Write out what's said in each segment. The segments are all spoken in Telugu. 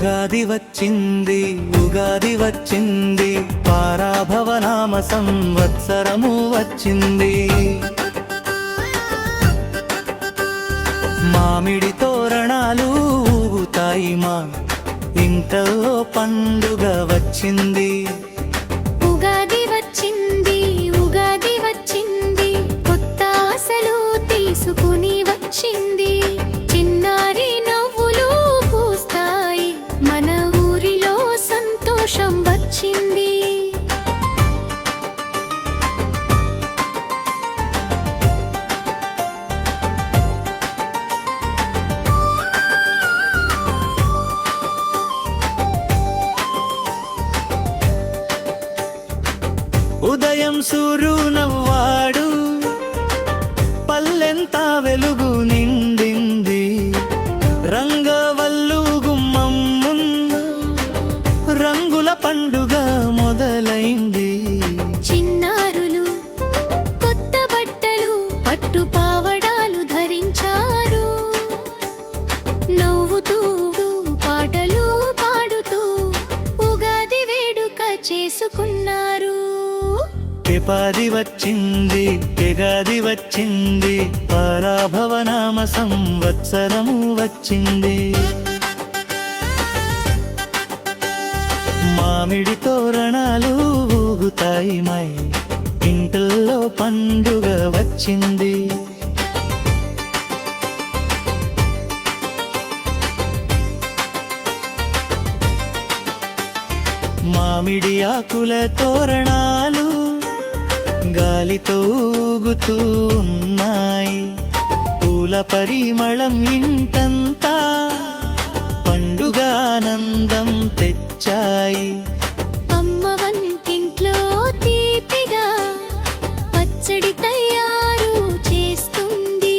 ఉగాది వచ్చింది ఉగాది వచ్చింది పరాభవనామ సంవత్సరము వచ్చింది మామిడి తోరణాలు ఊగుతాయి మా ఇంట్లో పండుగ వచ్చింది ఉగాది వచ్చింది ఉగాది వచ్చింది కొత్త ఆశలు తీసుకుని వచ్చింది చిన్నారి నవ్వులు పూస్తాయి మన ఊరిలో సంతోషం వచ్చింది ఉదయం సూర్యు నవ్వాడు పల్లెంత వెలుగు నిండింది రంగవల్లు గుమ్మం రంగుల పండుగ మొదలైంది చిన్నారులు కొత్త బట్టలు పట్టు పావడాలు ధరించారు నవ్వుతూ పాటలు పాడుతూ ఉగాది వేడుక చేసుకున్నారు ఉగాది వచ్చింది ఉగాది వచ్చింది పరాభవనామ సంవత్సరము వచ్చింది మామిడి తోరణాలు ఊగుతాయి మై ఇంట్లో పండుగ వచ్చింది మామిడి ఆకుల తోరణాలు గాలితో ఊగుతూ ఉన్నాయి పూల పరిమళం ఇంటంతా పండుగ ఆనందం తెచ్చాయి అమ్మ వంటింట్లో తీపిగా పచ్చడి తయారు చేస్తుంది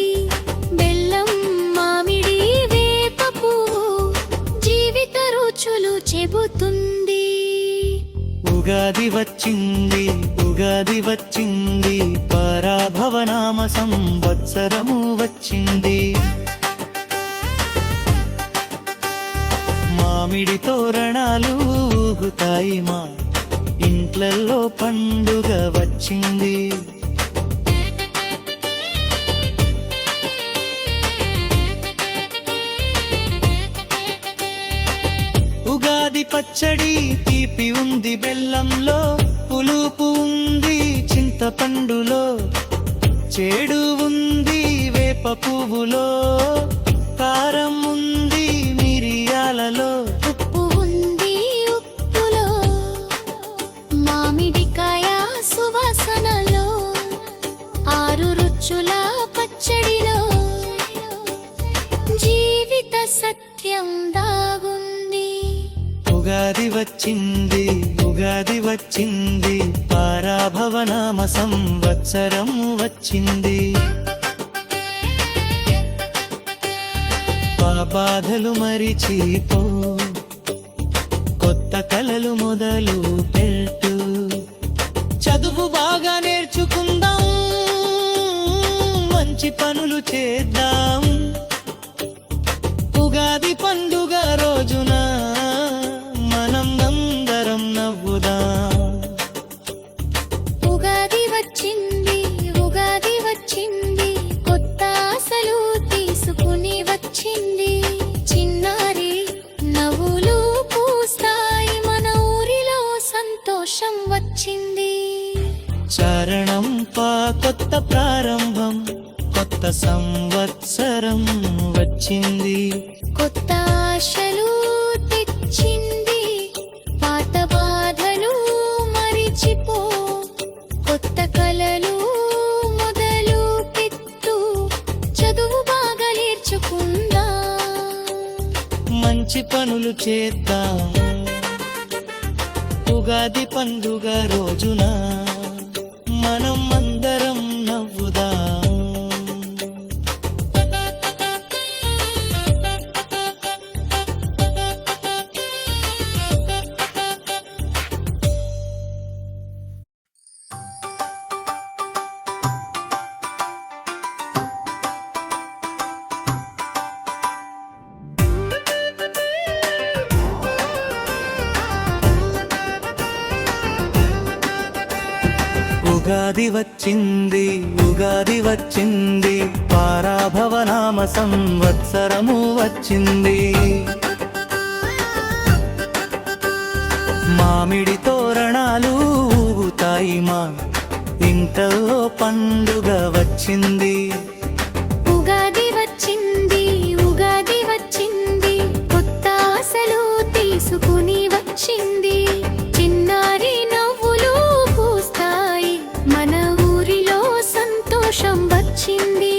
బెల్లం మామిడి వేప పువ్వు జీవిత రుచులు చెబుతుంది ఉగాది వచ్చింది ఉగాది వచ్చింది పరాభవనామ సంవత్సరము వచ్చింది మామిడి తోరణాలు ఊగుతాయి మా ఇంట్లలో పండుగ వచ్చింది ఉగాది పచ్చడి తీపి ఉంది బెల్లంలో పులుపు ఉంది చింతపండులో చేడు ఉంది వేప పువ్వులో కారం ఉంది మిరియాలలో ఉప్పు ఉంది ఉప్పులో మామిడికాయ సువాసనలో ఆరు రుచుల పచ్చడిలో జీవిత సత్యం దాగుంది ఉగాది వచ్చింది ఉగాది వచ్చింది పరాభవనామ సంవత్సరం వచ్చింది బాధలు మరిచిపో కొత్త కలలు మొదలు పెట్టు చదువు బాగా నేర్చుకుందాం మంచి పనులు చేద్దాం ఉగాది పండుగ రోజున మనం అందరం నవ్వుదాం ఉగాది వచ్చింది ఉగాది వచ్చింది కొత్త ఆశలు తీసుకుని వచ్చింది చిన్నారి నవ్వులు పూస్తాయి మన ఊరిలో సంతోషం వచ్చింది చరణం కొత్త ప్రారంభం కొత్త సంవత్సరం వచ్చింది కొత్త ఆశలు తెచ్చింది పాత బాధలు మరిచిపో కొత్త కలలు మొదలు పెట్టు చదువు బాగా నేర్చుకుందా మంచి పనులు చేద్దాం ఉగాది పండుగ రోజున మనం అందరం నవ్వుదాం ఉగాది వచ్చింది ఉగాది వచ్చింది పరాభవనామ సంవత్సరము వచ్చింది. మామిడి తోరణాలు ఊగుతాయి మా ఇంటల్లో పండుగ వచ్చింది. ఉగాది వచ్చింది ఉగాది వచ్చింది కొత్త ఆశలు తీసుకుని వచ్చింది. చిన్నారి నవ్వులు పూస్తాయి మన ఊరిలో సంతోషం వచ్చింది.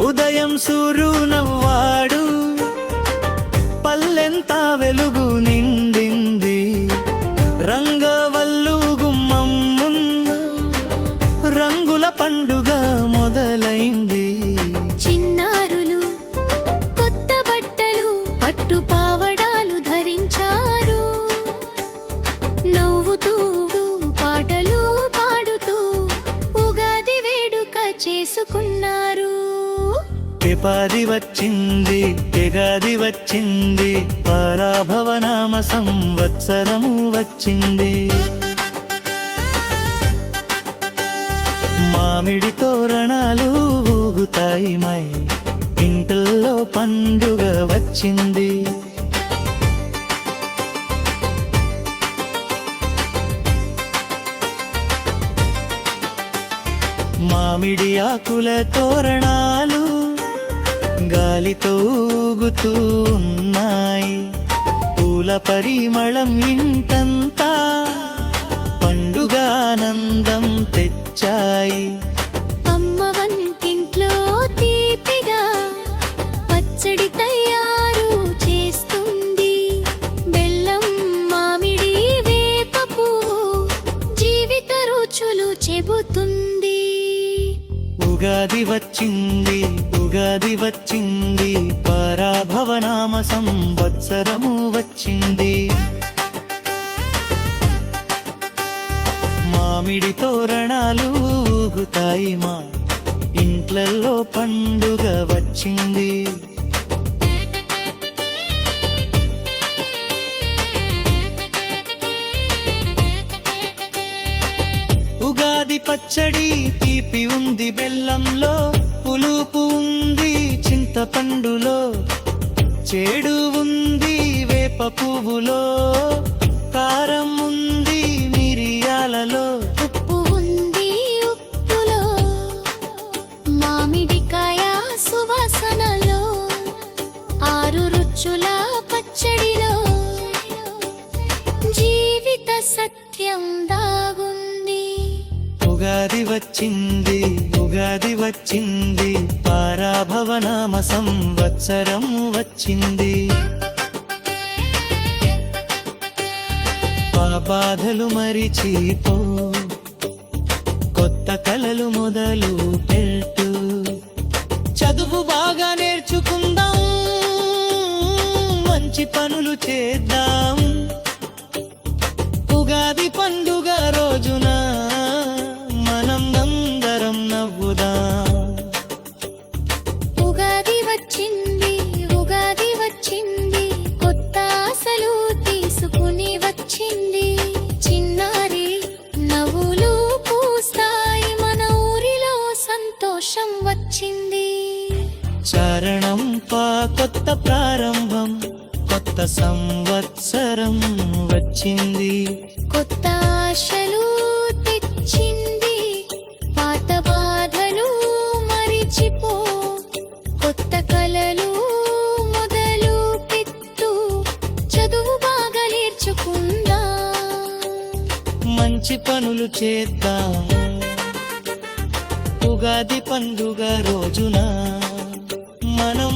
ఉదయం సూర్యు నవ్వాడు పల్లెంత వెలుగు నిండింది. రంగవల్లు గుమ్మం ముందు రంగుల పండుగ మొదలైంది. చిన్నారులు కొత్త బట్టలు పట్టు పావడాలు ధరించారు. నవ్వుతూ పాటలు పాడుతూ ఉగాది వేడుక చేసుకున్నారు. ఉగాది వచ్చింది ఉగాది వచ్చింది పరాభవనామ సంవత్సరము వచ్చింది. మామిడి తోరణాలు ఊగుతాయి మై ఇంట్లో పండుగ వచ్చింది. మామిడి ఆకుల తోరణాలు గాలితో ఊగుతూ ఉన్నాయి. పూల పరిమళం ఇంటంతా పండుగ ఆనందం తెచ్చాయి. అమ్మ వంటింట్లో తీపిగా పచ్చడి తయారు చేస్తుంది. బెల్లం మామిడి వేపపు జీవిత రుచులు చెబుతుంది. ఉగాది వచ్చింది ఉగాది వచ్చింది పరాభవనామ సంవత్సరము వచ్చింది. మామిడి తోరణాలు ఊగుతాయి మా ఇంట్లలో పండుగ వచ్చింది. ఉగాది పచ్చడి తీపి ఉంది బెల్లంలో, పులుపు ఉంది చింతపండులో, చేడు ఉంది వేప పువ్వులో, కారం ఉంది మిరియాలలో, ఉప్పు ఉంది ఉప్పులో, మామిడికాయ సువాసనలో, ఆరు రుచుల పచ్చడిలో జీవిత సత్యం దాగుంది. ఉగాది వచ్చింది ఉగాది వచ్చింది పరాభవనామ సంవత్సరం వచ్చింది. బాధలు మరిచిపో, కొత్త కలలు మొదలు పెట్టు, చదువు బాగా నేర్చుకుందాం, మంచి పనులు చేద్దాం. ఉగాది పండుగ రోజున మనం అందరం నవ్వుదాం. ఉగాది వచ్చింది ఉగాది వచ్చింది కొత్త ఆశలు తీసుకుని వచ్చింది. చిన్నారి నవ్వులు పూస్తాయి, మన ఊరిలో సంతోషం వచ్చింది. చరణం కొత్త ప్రారంభం, కొత్త సంవత్సరం వచ్చింది. కొత్త ఆశలు తెచ్చింది, పాత బాధలు మరిచిపో, కొత్త కలలు మొదలు పెట్టు, చదువు బాగా నేర్చుకుందాం, మంచి పనులు చేద్దాం. ఉగాది పండుగ రోజున మనం